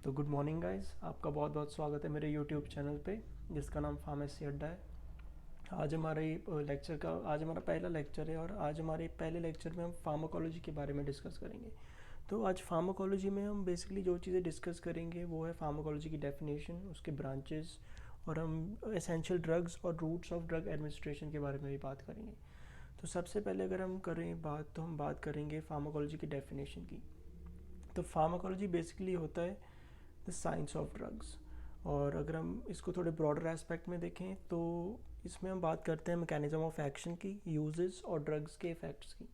तो good morning guys, आपका बहुत बहुत स्वागत है मेरे यूट्यूब चैनल पे जिसका नाम फार्मेसी अड्डा है। आज हमारा पहला लेक्चर है और आज हमारे पहले लेक्चर में हम फार्माकोलॉजी के बारे में डिस्कस करेंगे। तो आज फार्माकोलॉजी में हम बेसिकली जो चीज़ें डिस्कस करेंगे वो है फार्माकोलॉजी की डेफिनेशन, उसके ब्रांचेस, और हम एसेंशियल ड्रग्स और रूट्स ऑफ ड्रग एडमिनिस्ट्रेशन के बारे में भी बात करेंगे। तो सबसे पहले अगर हम करें बात तो हम बात करेंगे फार्माकोलॉजी की डेफिनेशन की। तो फार्माकोलॉजी बेसिकली होता है द साइंस ऑफ ड्रग्स। और अगर हम इसको थोड़े ब्रॉडर एस्पेक्ट में देखें तो इसमें हम बात करते हैं मैकेनिज्म ऑफ एक्शन की, यूजेस और ड्रग्स के इफ़ेक्ट्स की।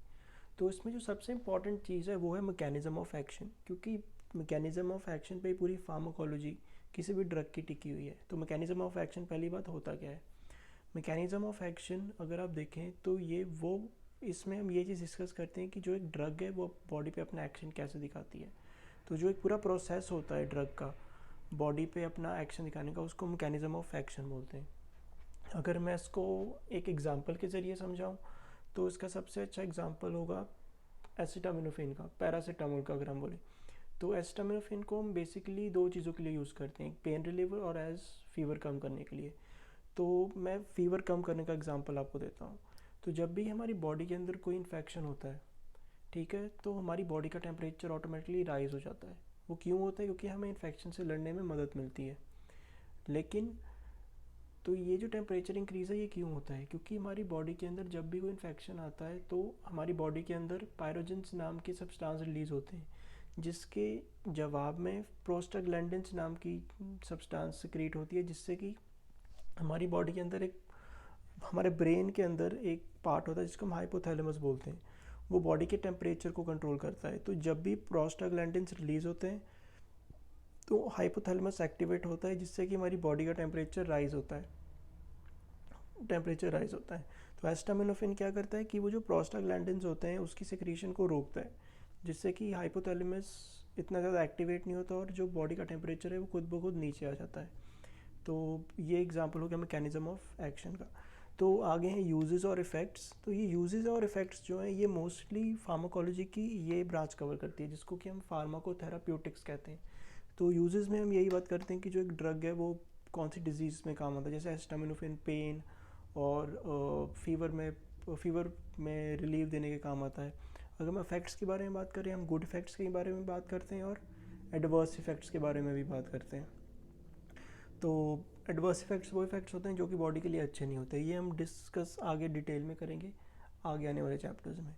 तो इसमें जो सबसे इम्पॉर्टेंट चीज़ है वो है मैकेनिज्म ऑफ एक्शन, क्योंकि मैकेनिज्म ऑफ एक्शन पे पूरी फार्माकोलॉजी किसी भी ड्रग की टिकी हुई है। तो मैकेनिज्म ऑफ एक्शन पहली बात होता क्या है। मैकेनिज्म ऑफ एक्शन अगर आप देखें तो इसमें हम ये चीज़ डिस्कस करते हैं कि जो एक ड्रग है वो बॉडी पे अपना एक्शन कैसे दिखाती है। तो जो एक पूरा प्रोसेस होता है ड्रग का बॉडी पे अपना एक्शन दिखाने का, उसको मैकेनिज्म ऑफ एक्शन बोलते हैं। अगर मैं इसको एक एग्जांपल के ज़रिए समझाऊं तो इसका सबसे अच्छा एग्जांपल होगा एसिटामिनोफेन का, पैरासीटामोल का। अगर हम बोले तो एसिटामिनोफेन को हम बेसिकली दो चीज़ों के लिए यूज़ करते हैं, पेन रिलीवर और एज फीवर कम करने के लिए। तो मैं फीवर कम करने का एग्जांपल आपको देता हूँ। तो जब भी हमारी बॉडी के अंदर कोई इन्फेक्शन होता है, ठीक है, तो हमारी बॉडी का टेम्परेचर ऑटोमेटिकली राइज हो जाता है। वो क्यों होता है? क्योंकि हमें इन्फेक्शन से लड़ने में मदद मिलती है। लेकिन तो ये जो टेम्परेचर इंक्रीज़ है ये क्यों होता है? क्योंकि हमारी बॉडी के अंदर जब भी कोई इन्फेक्शन आता है तो हमारी बॉडी के अंदर पायरोजेंस नाम के सब्सटेंस रिलीज़ होते हैं, जिसके जवाब में प्रोस्टाग्लैंडिन्स नाम की सब्सटेंस सिक्रीट होती है, जिससे कि हमारी बॉडी के अंदर हमारे ब्रेन के अंदर एक पार्ट होता है जिसको हम हाइपोथैलेमस बोलते हैं। वो बॉडी के टेम्परेचर को कंट्रोल करता है। तो जब भी प्रोस्टाग्लैंडिन्स रिलीज़ होते हैं तो हाइपोथैलेमस एक्टिवेट होता है, जिससे कि हमारी बॉडी का टेम्परेचर राइज होता है। तो एस्टामिनोफिन क्या करता है कि वो जो प्रोस्टाग्लैंडिन्स होते हैं उसकी सिक्रीशन को रोकता है, जिससे कि हाइपोथैलेमस इतना ज़्यादा एक्टिवेट नहीं होता और जो बॉडी का टेम्परेचर है वो खुद ब खुद नीचे आ जाता है। तो ये एग्जांपल हो गया मैकेनिज्म ऑफ एक्शन का। तो आगे हैं यूजेस और इफ़ेक्ट्स। तो ये यूजेस और इफ़ेक्ट्स जो हैं ये मोस्टली फार्माकोलॉजी की ये ब्रांच कवर करती है, जिसको कि हम फार्माकोथेराप्यूटिक्स कहते हैं। तो यूजेस में हम यही बात करते हैं कि जो एक ड्रग है वो कौन सी डिजीज़ में काम आता है, जैसे एस्टामिनोफिन पेन और फीवर में रिलीफ देने के काम आता है। अगर हम इफ़ेक्ट्स के बारे में बात करें, हम गुड इफ़ेक्ट्स के बारे में बात करते हैं और एडवर्स इफ़ेक्ट्स के बारे में भी बात करते हैं। तो एडवर्स इफ़ेक्ट्स वो इफ़ेक्ट्स होते हैं जो कि बॉडी के लिए अच्छे नहीं होते। ये हम डिस्कस आगे डिटेल में करेंगे आगे आने वाले चैप्टर्स में।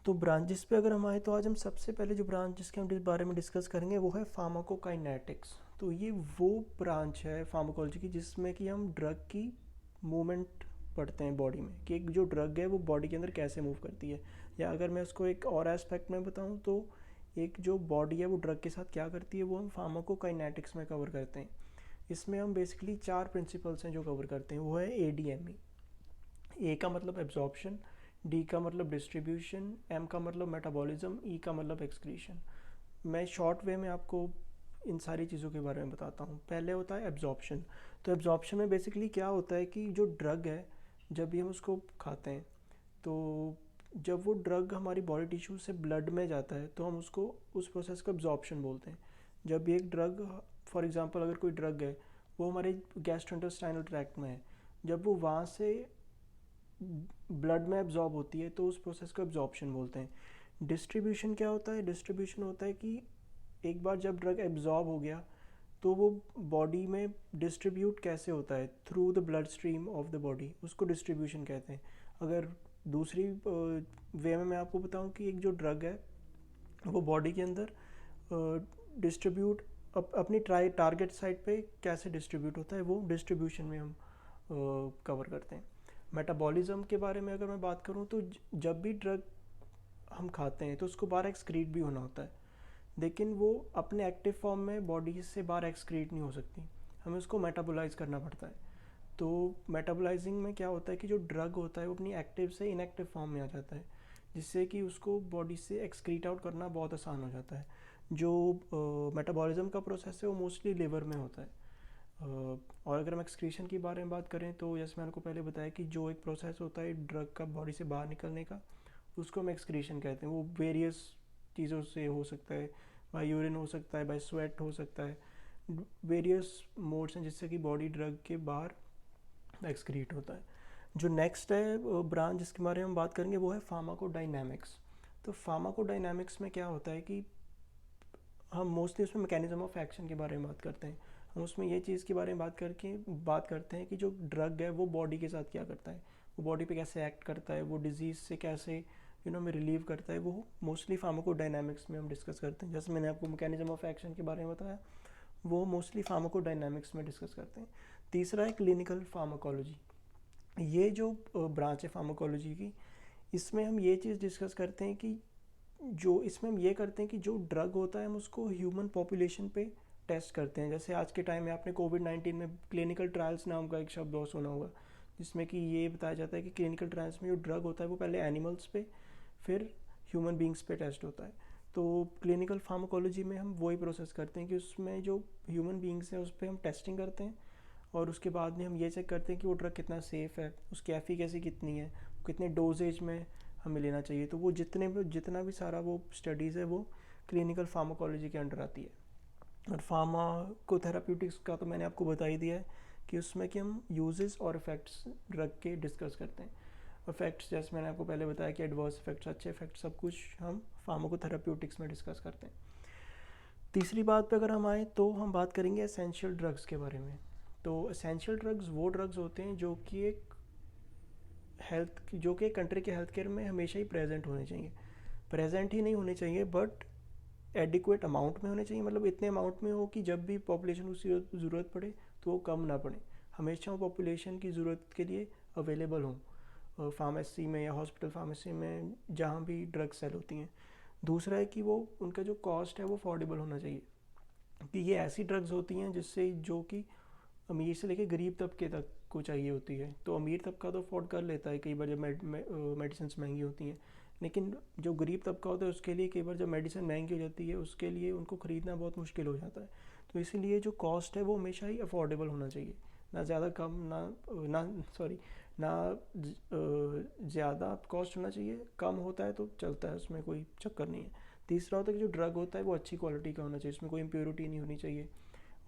तो ब्रांचेस पे अगर हम आए तो आज हम सबसे पहले जो ब्रांच जिसके हम बारे में डिस्कस करेंगे वो है फार्माकोकाइनेटिक्स। तो ये वो ब्रांच है फार्माकोलॉजी की जिसमें कि हम ड्रग की मूवमेंट पढ़ते हैं बॉडी में, कि एक जो ड्रग है वो बॉडी के अंदर कैसे मूव करती है। या अगर मैं उसको एक और एस्पेक्ट में बताऊँ तो एक जो बॉडी है वो ड्रग के साथ क्या करती है वो हम फार्माकोकाइनेटिक्स में कवर करते हैं। इसमें हम बेसिकली 4 प्रिंसिपल्स हैं जो कवर करते हैं। वो है ADME। ए का मतलब एब्जॉर्प्शन, डी का मतलब डिस्ट्रीब्यूशन, एम का मतलब मेटाबॉलिज्म, ई का मतलब एक्सक्रीशन। मैं शॉर्ट वे में आपको इन सारी चीज़ों के बारे में बताता हूँ। पहले होता है एब्जॉर्प्शन। तो एब्जॉर्प्शन में बेसिकली क्या होता है कि जो ड्रग है जब भी हम उसको खाते हैं तो जब वो ड्रग हमारी बॉडी टिश्यू से ब्लड में जाता है तो हम उसको उस प्रोसेस को एब्जॉर्प्शन बोलते हैं। जब भी एक ड्रग, फॉर एग्जांपल अगर कोई ड्रग है वो हमारे गैस्ट्रोइंटेस्टाइनल ट्रैक्ट में है, जब वो वहाँ से ब्लड में एब्जॉर्ब होती है तो उस प्रोसेस को एब्जॉर्प्शन बोलते हैं। डिस्ट्रीब्यूशन क्या होता है? डिस्ट्रीब्यूशन होता है कि एक बार जब ड्रग एब्जॉर्ब हो गया तो वो बॉडी में डिस्ट्रीब्यूट कैसे होता है, through the blood stream of the body, उसको डिस्ट्रीब्यूशन कहते हैं। अगर दूसरी वे में मैं आपको बताऊं कि एक जो ड्रग है वो बॉडी के अंदर डिस्ट्रीब्यूट अपनी टारगेट साइट पे कैसे डिस्ट्रीब्यूट होता है, वो डिस्ट्रीब्यूशन में हम कवर करते हैं। मेटाबॉलिज्म के बारे में अगर मैं बात करूं तो जब भी ड्रग हम खाते हैं तो उसको बाहर एक्सक्रीट भी होना होता है, लेकिन वो अपने एक्टिव फॉर्म में बॉडी से बाहर एक्सक्रीट नहीं हो सकती, हमें उसको मेटाबोलाइज करना पड़ता है। तो मेटाबोलाइजिंग में क्या होता है कि जो ड्रग होता है वो अपनी एक्टिव से इनएक्टिव फॉर्म में आ जाता है, जिससे कि उसको बॉडी से एक्सक्रीट आउट करना बहुत आसान हो जाता है। जो मेटाबॉलिज्म का प्रोसेस है वो मोस्टली लिवर में होता है। और अगर हम एक्सक्रीशन के बारे में बात करें तो जैसे मैंने आपको पहले बताया कि जो एक प्रोसेस होता है ड्रग का बॉडी से बाहर निकलने का, उसको हम एक्सक्रीशन कहते हैं। वो वेरियस चीज़ों से हो सकता है, बाय यूरिन हो सकता है, बाय स्वेट हो सकता है, वेरियस मोड्स हैं जिससे कि बॉडी ड्रग के बाहर एक्सक्रीट होता है। जो नेक्स्ट है ब्रांच जिसके बारे में हम बात करेंगे वो है फार्माकोडायनामिक्स। तो फार्माकोडायनामिक्स में क्या होता है कि हम मोस्टली उसमें मैकेनिज्म ऑफ एक्शन के बारे में बात करते हैं। हम उसमें ये चीज़ के बारे में बात करते हैं कि जो ड्रग है वो बॉडी के साथ क्या करता है, वो बॉडी पे कैसे एक्ट करता है, वो डिजीज़ से कैसे में रिलीव करता है, वो मोस्टली फार्माकोडायनामिक्स में हम डिस्कस करते हैं। जैसे मैंने आपको मैकेनिज्म ऑफ एक्शन के बारे में बताया, वो मोस्टली फार्माकोडायनामिक्स में डिस्कस करते हैं। तीसरा है क्लिनिकल फार्माकोलॉजी। ये जो ब्रांच है फार्माकोलॉजी की, इसमें हम ये चीज़ डिस्कस करते हैं कि जो इसमें हम ये करते हैं कि जो ड्रग होता है हम उसको ह्यूमन पॉपुलेशन पे टेस्ट करते हैं। जैसे आज के टाइम में आपने कोविड-19 में क्लिनिकल ट्रायल्स नाम का एक शब्द और सुना होगा, जिसमें कि ये बताया जाता है कि क्लिनिकल ट्रायल्स में जो ड्रग होता है वो पहले एनिमल्स पे फिर ह्यूमन बींग्स पे टेस्ट होता है। तो क्लिनिकल फार्माकोलॉजी में हम वही प्रोसेस करते हैं कि उसमें जो ह्यूमन बींग्स हैं उस पर हम टेस्टिंग करते हैं, और उसके बाद में हम ये चेक करते हैं कि वो ड्रग कितना सेफ़ है, उसकी एफिकेसी कितनी है, कितने डोजेज में हमें लेना चाहिए। तो वो जितना भी सारा वो स्टडीज़ है वो क्लिनिकल फार्माकोलॉजी के अंडर आती है। और फार्माकोथेराप्यूटिक्स का तो मैंने आपको बता ही दिया है कि उसमें कि हम यूजेस और इफ़ेक्ट्स ड्रग के डिस्कस करते हैं। इफ़ेक्ट्स जैसे मैंने आपको पहले बताया कि एडवर्स इफ़ेक्ट्स, अच्छे इफ़ेक्ट्स, सब कुछ हम फार्माकोथेराप्यूटिक्स में डिस्कस करते हैं। तीसरी बात पे अगर हम आए तो हम बात करेंगे एसेंशियल ड्रग्स के बारे में। तो एसेंशियल ड्रग्स वो ड्रग्स होते हैं जो कि एक कंट्री के हेल्थ केयर में हमेशा ही प्रेजेंट होने चाहिए। प्रेजेंट ही नहीं होने चाहिए बट एडिक्वेट अमाउंट में होने चाहिए, मतलब इतने अमाउंट में हो कि जब भी पॉपुलेशन उसकी ज़रूरत पड़े तो वो कम ना पड़े, हमेशा वो पॉपुलेशन की ज़रूरत के लिए अवेलेबल हों फार्मेसी में या हॉस्पिटल फार्मेसी में जहाँ भी ड्रग सेल होती हैं। दूसरा है कि वो उनका जो कॉस्ट है वो अफोर्डेबल होना चाहिए, कि ये ऐसी ड्रग्स होती हैं जिससे जो कि अमीर से लेके गरीब तबके तक को चाहिए होती है। तो अमीर तबका तो अफोर्ड कर लेता है कई बार जब मेडिसिन महंगी होती हैं, लेकिन जो गरीब तबका होता है उसके लिए कई बार जब मेडिसिन महंगी हो जाती है उसके लिए उनको ख़रीदना बहुत मुश्किल हो जाता है। तो इसीलिए जो कॉस्ट है वो हमेशा ही अफोर्डेबल होना चाहिए, ना ज़्यादा कम ना ज़्यादा कॉस्ट होना चाहिए, कम होता है तो चलता है, उसमें कोई चक्कर नहीं है। तीसरा होता है कि जो ड्रग होता है वो अच्छी क्वालिटी का होना चाहिए, उसमें कोई इम्प्योरिटी नहीं होनी चाहिए,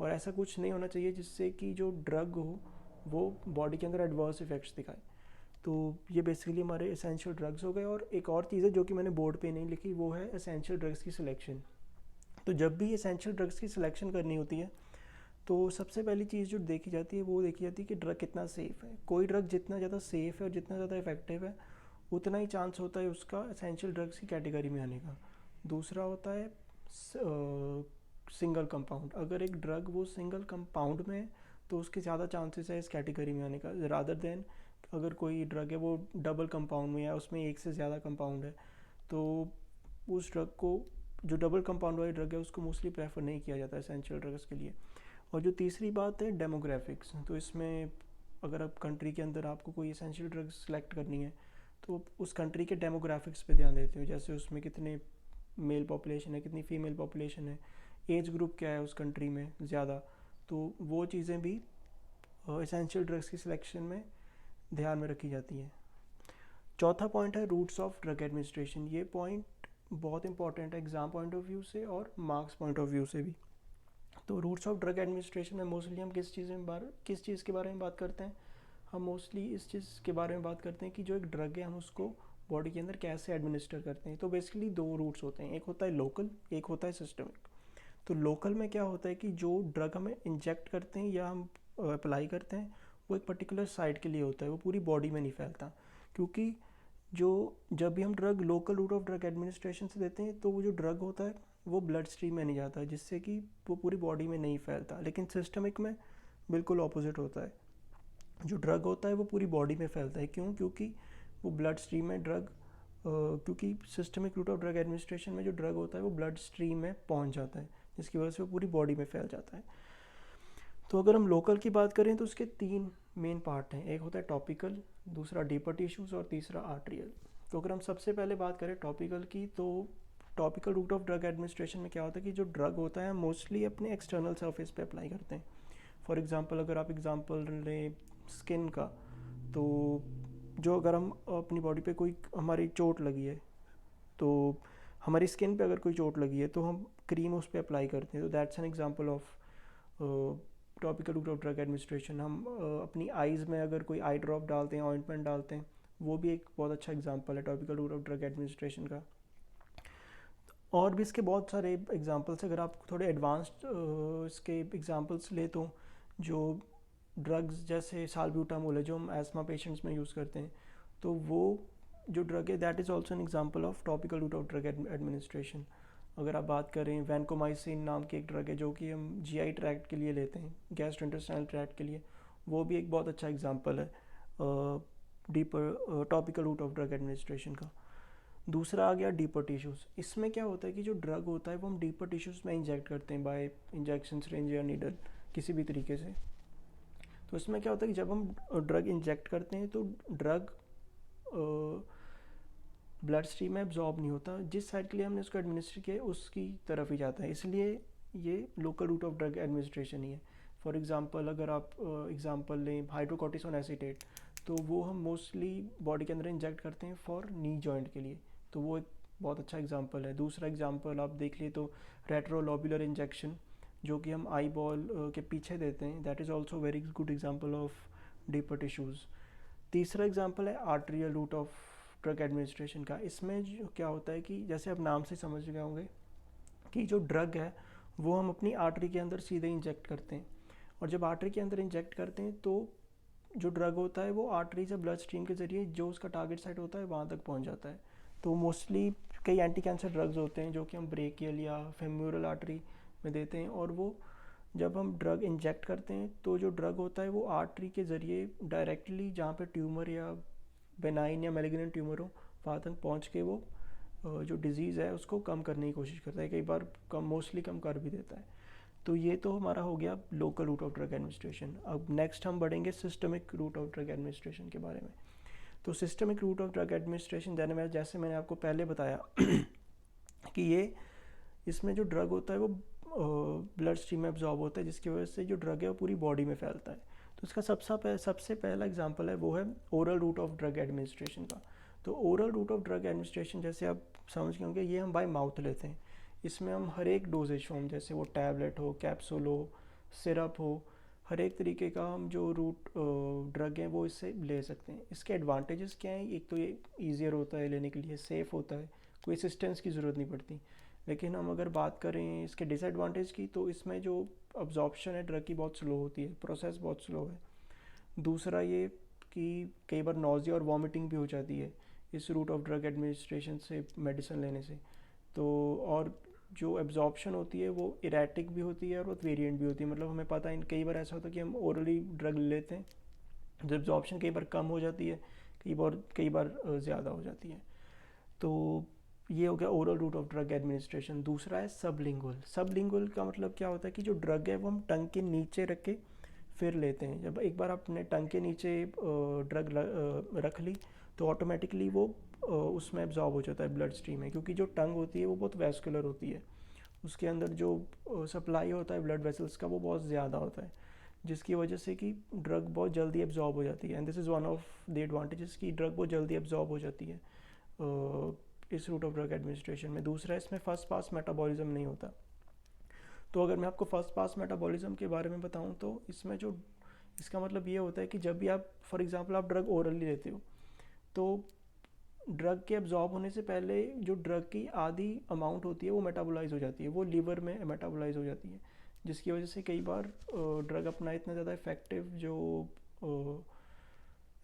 और ऐसा कुछ नहीं होना चाहिए जिससे कि जो ड्रग हो वो बॉडी के अंदर एडवर्स इफ़ेक्ट्स दिखाए। तो ये बेसिकली हमारे एसेंशियल ड्रग्स हो गए। और एक और चीज़ है जो कि मैंने बोर्ड पे नहीं लिखी, वो है एसेंशियल ड्रग्स की सिलेक्शन। तो जब भी एसेंशियल ड्रग्स की सिलेक्शन करनी होती है तो सबसे पहली चीज़ जो देखी जाती है वो देखी जाती है कि ड्रग कितना सेफ़ है। कोई ड्रग जितना ज़्यादा सेफ़ है और जितना ज़्यादा इफेक्टिव है उतना ही चांस होता है उसका एसेंशियल ड्रग्स की कैटेगरी में आने का। दूसरा होता है सिंगल कंपाउंड। अगर एक ड्रग वो सिंगल कंपाउंड में है तो उसके ज़्यादा चांसेस है इस कैटेगरी में आने का, रादर देन अगर कोई ड्रग है वो डबल कंपाउंड में है, उसमें एक से ज़्यादा कंपाउंड है, तो उस ड्रग को, जो डबल कंपाउंड वाली ड्रग है, उसको मोस्टली प्रेफर नहीं किया जाता एसेंशियल ड्रग्स के लिए। और जो तीसरी बात है डेमोग्राफिक्स, तो इसमें अगर आप कंट्री के अंदर आपको कोई एसेंशियल ड्रग्स सेलेक्ट करनी है तो उस कंट्री के डेमोग्राफिक्स पे ध्यान देते हो, जैसे उसमें कितने मेल पॉपुलेशन है, कितनी फीमेल पॉपुलेशन है, एज ग्रुप क्या है उस कंट्री में ज़्यादा, तो वो चीज़ें भी एसेंशियल ड्रग्स की सिलेक्शन में ध्यान में रखी जाती हैं। चौथा पॉइंट है रूट्स ऑफ ड्रग एडमिनिस्ट्रेशन। ये पॉइंट बहुत इंपॉर्टेंट है एग्ज़ाम पॉइंट ऑफ व्यू से और मार्क्स पॉइंट ऑफ व्यू से भी। तो रूट्स ऑफ ड्रग एडमिनिस्ट्रेशन में मोस्टली हम किस चीज़ के बारे में बात करते हैं, हम मोस्टली इस चीज़ के बारे में बात करते हैं कि जो एक ड्रग है हम उसको बॉडी के अंदर कैसे एडमिनिस्टर करते हैं। तो बेसिकली दो रूट्स होते हैं, एक होता है लोकल, एक होता है सिस्टमिक। तो लोकल में क्या होता है कि जो ड्रग हमें इंजेक्ट करते हैं या हम अप्लाई करते हैं वो एक पर्टिकुलर साइट के लिए होता है, वो पूरी बॉडी में नहीं फैलता, क्योंकि जब भी हम drug local route of drug administration से देते हैं तो वो जो ड्रग होता है वो ब्लड स्ट्रीम में नहीं जाता, जिससे कि वो पूरी बॉडी में नहीं फैलता। लेकिन सिस्टमिक में बिल्कुल ऑपोजिट होता है, जो ड्रग होता है वो पूरी बॉडी में फैलता है। क्यों? क्योंकि वो ब्लड स्ट्रीम में क्योंकि systemic route of drug administration में जो ड्रग होता है वो ब्लड स्ट्रीम में पहुंच जाता है, जिसकी वजह से वो पूरी बॉडी में फैल जाता है। तो अगर हम लोकल की बात करें तो उसके 3 मेन पार्ट हैं, एक होता है टॉपिकल, दूसरा डीपर टिश्यूज़ और तीसरा आर्ट्रियल। तो अगर हम सबसे पहले बात करें टॉपिकल की, तो topical route of drug administration में क्या होता है कि जो ड्रग होता है मोस्टली अपने एक्सटर्नल सरफेस पे अप्लाई करते हैं। फॉर एग्जांपल अगर आप एग्जांपल लें स्किन का, तो जो अगर हम अपनी बॉडी पे कोई हमारी चोट लगी है, तो हमारी स्किन पे अगर कोई चोट लगी है तो हम क्रीम उस पर अप्लाई करते हैं, तो that's an example of topical route of drug administration. हम अपनी आइज़ में अगर कोई आई ड्रॉप डालते हैं, ऑइंटमेंट डालते हैं, वो भी एक बहुत अच्छा एग्जांपल है topical route of drug administration का। और भी इसके बहुत सारे एग्जांपल्स, अगर आप थोड़े एडवांस्ड इसके एग्जांपल्स ले तो जो ड्रग्स जैसे साल्ब्यूटामोल है जो हम एस्मा पेशेंट्स में यूज़ करते हैं, तो वो जो ड्रग है that is also an example of topical route of drug administration. अगर आप बात करें वैनकोमाइसिन नाम की एक ड्रग है जो कि हम जीआई ट्रैक्ट के लिए लेते हैं, गैस्ट्रोइंटेस्टाइनल ट्रैक्ट के लिए, वो भी एक बहुत अच्छा एग्जांपल है deeper topical route of drug administration का। दूसरा आ गया डीपर टिश्यूज़। इसमें क्या होता है कि जो ड्रग होता है वो हम डीपर टिश्यूज़ में इंजेक्ट करते हैं बाय इंजेक्शन सिरिंज या नीडल, किसी भी तरीके से। तो इसमें क्या होता है कि जब हम ड्रग इंजेक्ट करते हैं तो ड्रग ब्लड स्ट्रीम में एब्जॉर्ब नहीं होता, जिस साइड के लिए हमने उसको एडमिनिस्टर किया उसकी तरफ ही जाता है, इसलिए ये local route of drug administration ही है। फॉर एग्जांपल अगर आप एग्जांपल लें हाइड्रोकॉर्टिसोन एसीटेट, तो वो हम मोस्टली बॉडी के अंदर इंजेक्ट करते हैं फॉर नी जॉइंट के लिए, तो वो एक बहुत अच्छा एग्जांपल है। दूसरा एग्जांपल आप देख लिए तो रेट्रोलोबुलर इंजेक्शन जो कि हम आई बॉल के पीछे देते हैं, that is also very good example of deeper tissues. तीसरा एग्जांपल है arterial route of drug administration का। इसमें जो क्या होता है कि जैसे आप नाम से समझ गए होंगे कि जो ड्रग है वो हम अपनी आर्टरी के अंदर सीधे इंजेक्ट करते हैं, और जब आर्टरी के अंदर इंजेक्ट करते हैं तो जो ड्रग होता है वो आर्टरी से ब्लड स्ट्रीम के ज़रिए जो उसका टारगेट साइट होता है वहाँ तक पहुँच जाता है। तो मोस्टली कई एंटी कैंसर ड्रग्स होते हैं जो कि हम ब्रेकियल या फेमोरल आर्टरी में देते हैं, और वो जब हम ड्रग इंजेक्ट करते हैं तो जो ड्रग होता है वो आर्टरी के ज़रिए डायरेक्टली जहाँ पे ट्यूमर या बेनाइन या मैलिग्नेंट ट्यूमर हो वहाँ तक पहुँच के वो जो डिज़ीज़ है उसको कम करने की कोशिश करता है, कई बार कम मोस्टली कम कर भी देता है। तो ये तो हमारा हो गया local route of drug administration. अब नेक्स्ट हम बढ़ेंगे systemic route of drug administration के बारे में। तो systemic route of drug administration जैसे मैंने आपको पहले बताया कि ये इसमें जो ड्रग होता है वो ब्लड स्ट्रीम में एब्जॉर्ब होता है, जिसकी वजह से जो ड्रग है वो पूरी बॉडी में फैलता है। तो इसका सबसे पहला एग्जांपल है वो है oral route of drug administration का। तो oral route of drug administration जैसे आप समझ गए होंगे, ये हम बाय माउथ लेते हैं। इसमें हम हर एक डोजेज फॉर्म, जैसे वो टैबलेट हो, कैप्सूल हो, सिरप हो, हर एक तरीके का हम जो रूट ड्रग है वो इससे ले सकते हैं। इसके एडवांटेजेस क्या हैं? एक तो ये ईजियर होता है लेने के लिए, सेफ़ होता है, कोई असिस्टेंस की ज़रूरत नहीं पड़ती। लेकिन हम अगर बात करें इसके डिसएडवांटेज की, तो इसमें जो अब्जॉर्प्शन है ड्रग की बहुत स्लो होती है, प्रोसेस बहुत स्लो है। दूसरा ये कि कई बार नॉजिया और वॉमिटिंग भी हो जाती है इस रूट ऑफ ड्रग एडमिनिस्ट्रेशन से मेडिसिन लेने से। तो और जो एब्जॉर्प्शन होती है वो इरेटिक भी होती है और वो वेरिएंट भी होती है, मतलब हमें पता है कई बार ऐसा होता है कि हम ओरली ड्रग लेते हैं, जब एब्जॉर्प्शन कई बार कम हो जाती है, कई बार ज़्यादा हो जाती है। तो ये हो गया oral route of drug administration. दूसरा है सबलिंगुअल। सबलिंगुअल का मतलब क्या होता है कि जो ड्रग है वो हम टंग के नीचे रख के फिर लेते हैं। जब एक बार आपने टंग के नीचे ड्रग रख ली तो ऑटोमेटिकली वो उसमें एब्जॉर्ब हो जाता है ब्लड स्ट्रीम में, क्योंकि जो टंग होती है वो बहुत वैस्कुलर होती है, उसके अंदर जो सप्लाई होता है ब्लड वेसल्स का वो बहुत ज़्यादा होता है, जिसकी वजह से कि ड्रग बहुत जल्दी एब्जॉर्ब हो जाती है। And this is one of the advantages कि ड्रग बहुत जल्दी एब्जॉर्ब हो जाती है इस रूट ऑफ ड्रग एडमिनिस्ट्रेशन में। दूसरा, इसमें फर्स्ट पास मेटाबॉलिज्म नहीं होता। तो अगर मैं आपको फर्स्ट पास मेटाबॉलिज्म के बारे में बताऊं तो इसमें जो इसका मतलब ये होता है कि जब भी आप फॉर एग्जांपल आप ड्रग ओरली लेते हो तो ड्रग के एब्जॉर्ब होने से पहले जो ड्रग की आधी अमाउंट होती है वो मेटाबोलाइज हो जाती है, वो लीवर में मेटाबोलाइज हो जाती है, जिसकी वजह से कई बार ड्रग अपना इतना ज़्यादा इफेक्टिव जो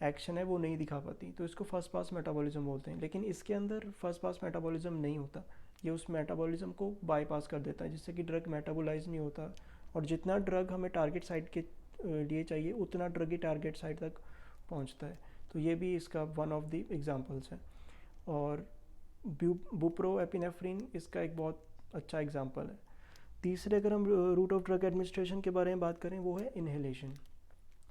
एक्शन है वो नहीं दिखा पाती। तो इसको फर्स्ट पास मेटाबॉलिज्म बोलते हैं। लेकिन इसके अंदर फर्स्ट पास मेटाबॉलिज्म नहीं होता, ये उस मेटाबॉलिज्म को बाईपास कर देता है, जिससे कि ड्रग मेटाबोलाइज नहीं होता, और जितना ड्रग हमें टारगेट साइट के लिए चाहिए उतना ड्रग ही टारगेट साइट तक पहुंचता है। तो ये भी इसका वन ऑफ द एग्जांपल्स है। और बुप्रो एपिनेफ्रिन इसका एक बहुत अच्छा एग्जांपल है। तीसरे अगर हम रूट ऑफ ड्रग एडमिनिस्ट्रेशन के बारे में बात करें वो है इन्हेलेशन।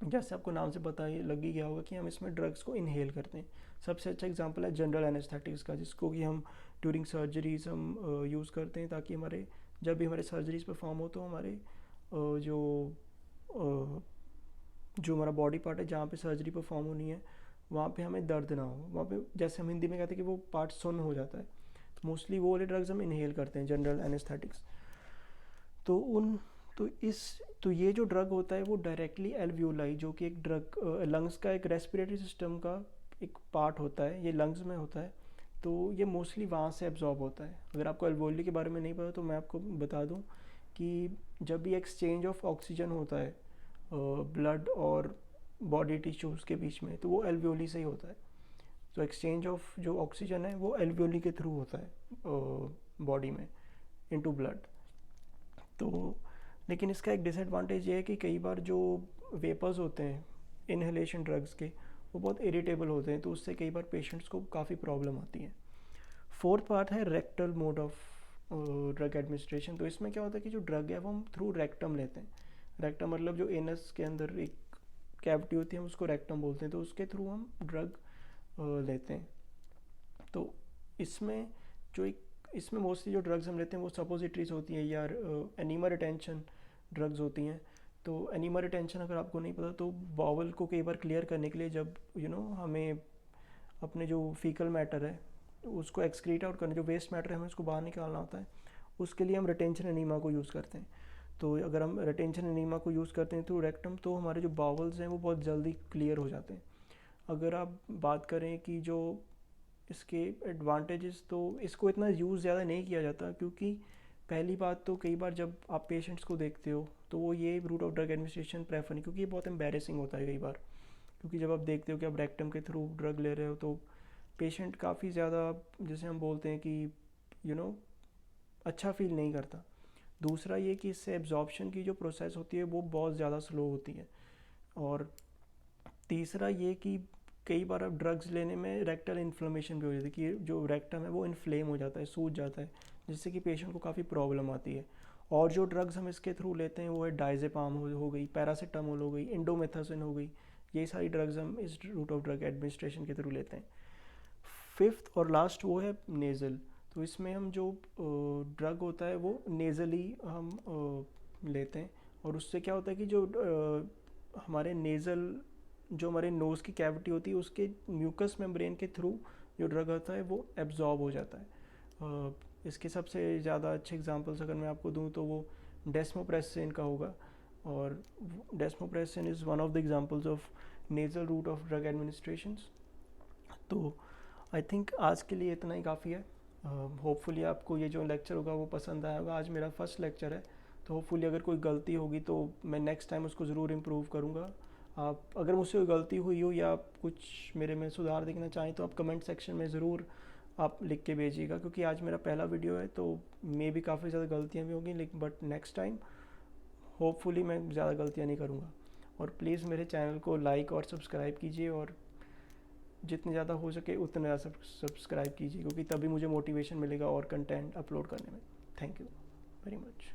जैसे आपको नाम से पता ही लग ही गया होगा कि हम इसमें ड्रग्स को इनहेल करते हैं। सबसे अच्छा एग्जांपल है जनरल एनेस्थेटिक्स का, जिसको कि हम ड्यूरिंग सर्जरीज हम यूज़ करते हैं, ताकि हमारे जब भी हमारे सर्जरीज परफॉर्म हो तो हमारे जो हमारा बॉडी पार्ट है जहाँ पे सर्जरी परफॉर्म होनी है वहाँ पे हमें दर्द ना हो, वहाँ पे जैसे हम हिंदी में कहते हैं कि वो पार्ट सुन्न हो जाता है, तो मोस्टली वो वाले ड्रग्स हम इनहेल करते हैं, जनरल एनेस्थेटिक्स। तो उन तो इस तो ये जो ड्रग होता है वो डायरेक्टली एल्वियोलाई, जो कि एक ड्रग लंग्स का एक रेस्पिरेटरी सिस्टम का एक पार्ट होता है, ये लंग्स में होता है, तो ये मोस्टली वहाँ से एब्जॉर्ब होता है। अगर आपको एल्वियोली के बारे में नहीं पता तो मैं आपको बता दूँ कि जब भी एक्सचेंज ऑफ ऑक्सीजन होता है ब्लड और बॉडी टिश्यूज़ के बीच में, तो वो एल्वियोली से ही होता है। तो एक्सचेंज ऑफ जो ऑक्सीजन है वो एल्वियोली के थ्रू होता है बॉडी में इनटू ब्लड। तो लेकिन इसका एक डिसएडवांटेज ये है कि कई बार जो वेपर्स होते हैं इनहेलेशन ड्रग्स के, वो बहुत इरिटेबल होते हैं, तो उससे कई बार पेशेंट्स को काफ़ी प्रॉब्लम आती है। फोर्थ पार्ट है rectal mode of drug administration. तो इसमें क्या होता है कि जो ड्रग है वो हम थ्रू रेक्टम लेते हैं। रेक्टम मतलब जो एनस के अंदर एक कैविटी होती है उसको रेक्टम बोलते हैं, तो उसके थ्रू हम ड्रग लेते हैं। तो इसमें जो एक इसमें मोस्टली जो ड्रग्स हम लेते हैं वो सपोजिटरीज होती हैं या एनीमा रिटेंशन ड्रग्स होती हैं। तो एनीमा रिटेंशन अगर आपको नहीं पता तो बाउल को कई बार क्लियर करने के लिए जब हमें अपने जो फीकल मैटर है उसको एक्सक्रीट आउट करना, जो वेस्ट मैटर है हमें उसको बाहर निकालना होता है, उसके लिए हम रिटेंशन एनीमा को यूज़ करते हैं। तो अगर हम रिटेंशन एनीमा को यूज़ करते हैं थ्रू रेक्टम तो हमारे जो बाउल्स हैं वो बहुत जल्दी क्लियर हो जाते हैं। अगर आप बात करें कि जो इसके एडवांटेजेस, तो इसको इतना यूज़ ज़्यादा नहीं किया जाता, क्योंकि पहली बात तो कई बार जब आप पेशेंट्स को देखते हो तो वो ये route of drug administration prefer नहीं, क्योंकि ये बहुत एम्बेरसिंग होता है कई बार। क्योंकि जब आप देखते हो कि आप रेक्टम के थ्रू ड्रग ले रहे हो तो पेशेंट काफ़ी ज़्यादा, जैसे हम बोलते हैं कि यू नो अच्छा फील नहीं करता। दूसरा ये कि इससे एब्जॉर्प्शन की जो प्रोसेस होती है वो बहुत ज़्यादा स्लो होती है। और तीसरा ये कि कई बार अब ड्रग्स लेने में रेक्टल इन्फ्लेमेशन भी हो जाती है, कि जो रेक्टम है वो इन्फ्लेम हो जाता है, सूज जाता है, जिससे कि पेशेंट को काफ़ी प्रॉब्लम आती है। और जो ड्रग्स हम इसके थ्रू लेते हैं वो है डायजेपाम हो गई, पैरासीटामोल हो गई, इंडोमेथासिन हो गई, ये सारी ड्रग्स हम इस रूट ऑफ ड्रग एडमिनिस्ट्रेशन के थ्रू लेते हैं। फिफ्थ और लास्ट वो है नेज़ल। तो इसमें हम जो ड्रग होता है वो नेज़ली हम लेते हैं, और उससे क्या होता है कि जो हमारे नेज़ल, जो हमारे नोज़ की कैविटी होती है उसके म्यूकस मेम्ब्रेन के थ्रू जो ड्रग होता है वो एब्जॉर्ब हो जाता है। इसके सबसे ज़्यादा अच्छे एग्जांपल्स अगर मैं आपको दूं तो वो डेस्मोप्रेसिन का होगा, और desmopressin is one of the examples of nasal route of drug administrations. तो आई थिंक आज के लिए इतना ही काफ़ी है। होपफुली आपको ये जो लेक्चर होगा वो पसंद आया होगा। आज मेरा फर्स्ट लेक्चर है, तो होपफुली अगर कोई गलती होगी तो मैं नेक्स्ट टाइम उसको ज़रूर इम्प्रूव करूँगा। आप अगर मुझसे कोई गलती हुई हो या आप कुछ मेरे में सुधार देखना चाहें तो आप कमेंट सेक्शन में ज़रूर आप लिख के भेजिएगा, क्योंकि आज मेरा पहला वीडियो है तो मे भी काफ़ी ज़्यादा गलतियाँ भी होंगी, लेकिन बट नेक्स्ट टाइम होपफुली मैं ज़्यादा गलतियाँ नहीं करूँगा। और प्लीज़ मेरे चैनल को लाइक और सब्सक्राइब कीजिए, और जितने ज़्यादा हो सके उतना ज़्यादा सब्सक्राइब कीजिए, क्योंकि तभी मुझे मोटिवेशन मिलेगा और कंटेंट अपलोड करने में। Thank you very much.